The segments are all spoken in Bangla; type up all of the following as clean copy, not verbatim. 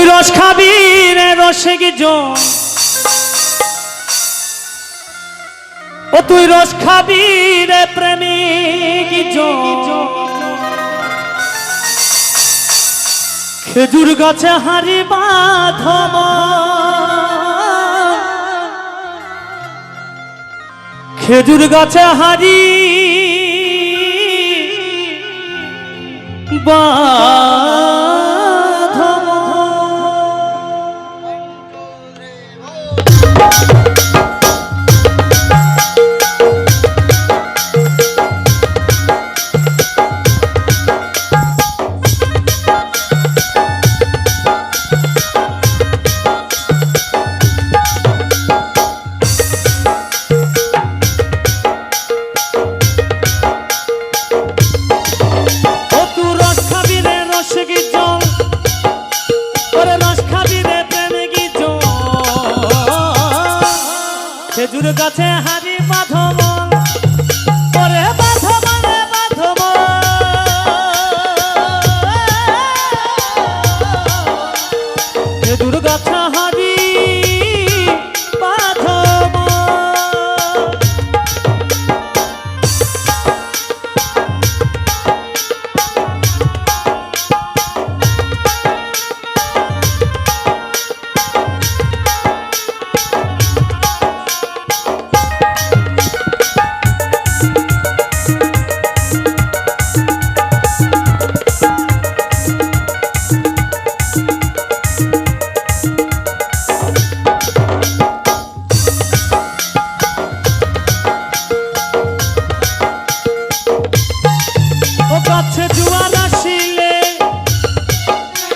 তুই রস খাবি রে রসে গিজো, ও তুই রস খাবি রে প্রেমিক গিজো, খেজুর গাছে হারি বাঁধব, খেজুর গাছে হারি বাঁধব। খেজুর গাছে হারি বাঁধব, ওরে বাঁধব রে বাঁধব, খেজুর গাছে হারি বাঁধব। গাছে জোয়ার আসিলে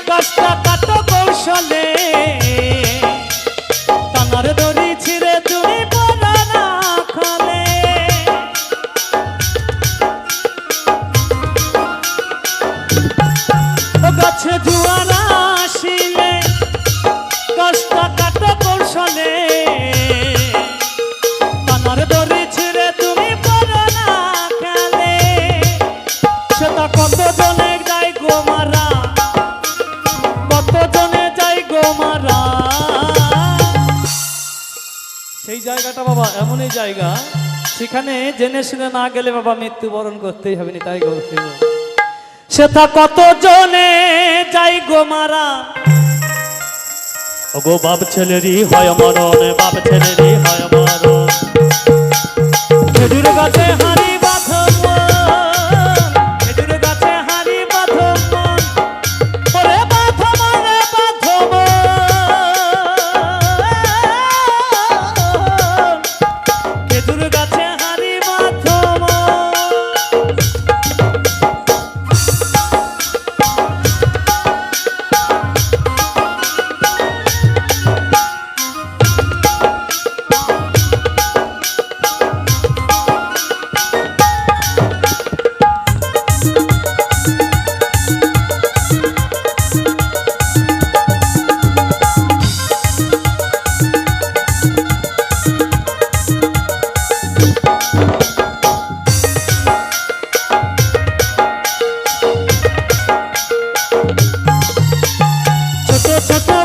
গাছটা কাটো কৌশলে, টানার দড়ি ছিঁড়ে তুমি পড়া না খালে। গাছে জোয়ার আসিলে গাছটা কাটো কৌশলে, টানার দড়ি ছিঁড়ে তুমি পড়া না খালে। সেটা কত জনে যাই গো মারা, কত জনে যাই গো মারা। সেই জায়গাটা বাবা এমনই জায়গা, সেখানে জেনে শুনে না গেলে বাবা মৃত্যুবরণ করতেই হবে, তাই করতে হবে। সেটা কত জনে যাই গো মারা, ও গো বাপ ছেলেরই হয় মরণ, বাপ ছেলেরই হয় মরণ। খেজুর গাছে হারি বাঁধব,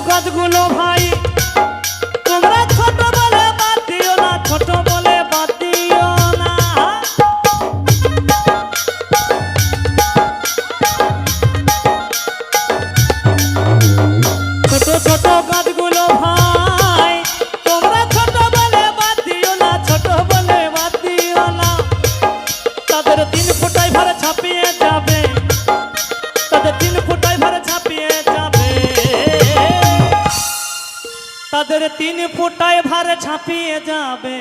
গাছগুলো ভাই তোমরা ছোট বলে বাদ দিও না, ছোট বলে বাদ দিও না। ছোট ছোট গাছগুলো ভাই তোমরা ছোট বলে বাদ দিও না, ছোট বলে বাদ দিও না। তাদের 3 ফুটায় ভরে ছাপিয়ে যাবে, তাদের 3 ফুটায় ভরে ছাপিয়ে যাবে, তাদের 3 ফুটায় ভারে ছাপিয়ে যাবে।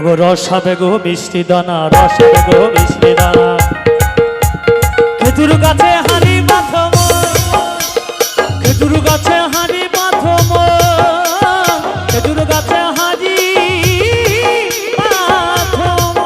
গো রস হবে গো মিষ্টি দানা, রস হবে গো মিষ্টি দানা। খেজুর গাছে হারি বাঁধব, খেজুর গাছে হারি বাঁধব, খেজুর গাছে হারি বাঁধব।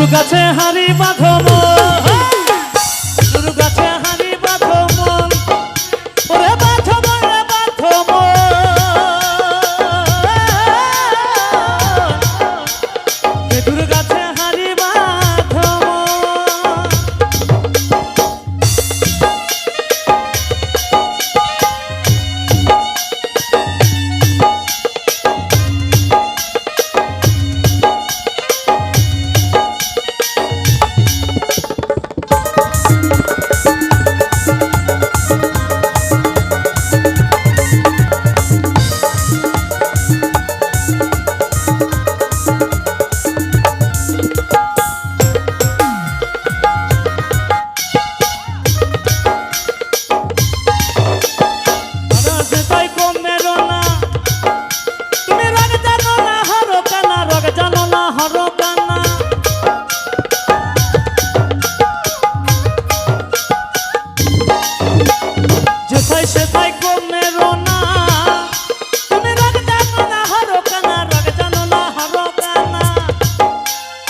খেজুর গাছে হাড়ি বাঁধো মন, খেজুর গাছে হাড়ি বাঁধো মন, ওরে বাঁধো মন, রে বাঁধো মন, খেজুর গাছে হাড়ি বাঁধো মন।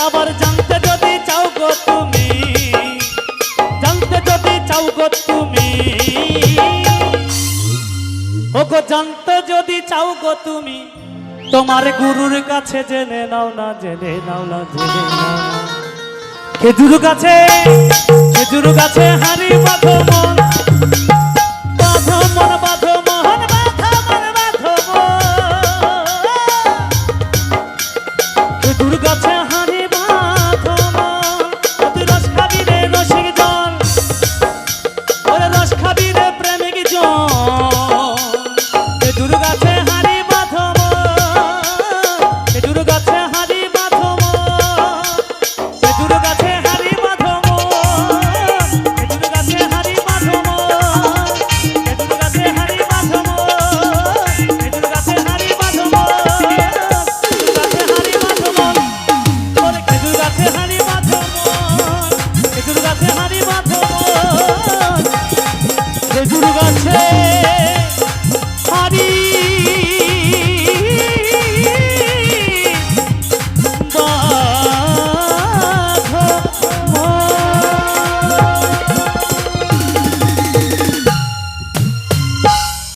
আবার জানতে যদি চাও গো তুমি, জানতে যদি চাও গো তুমি, ওগো জানতে যদি চাও গো তুমি, তোমার গুরুর কাছে জেনে নাও না, জেনে নাও না, জেনে নাও না। খেজুর গাছে, খেজুর গাছে হাড়ি বাঁধো মন,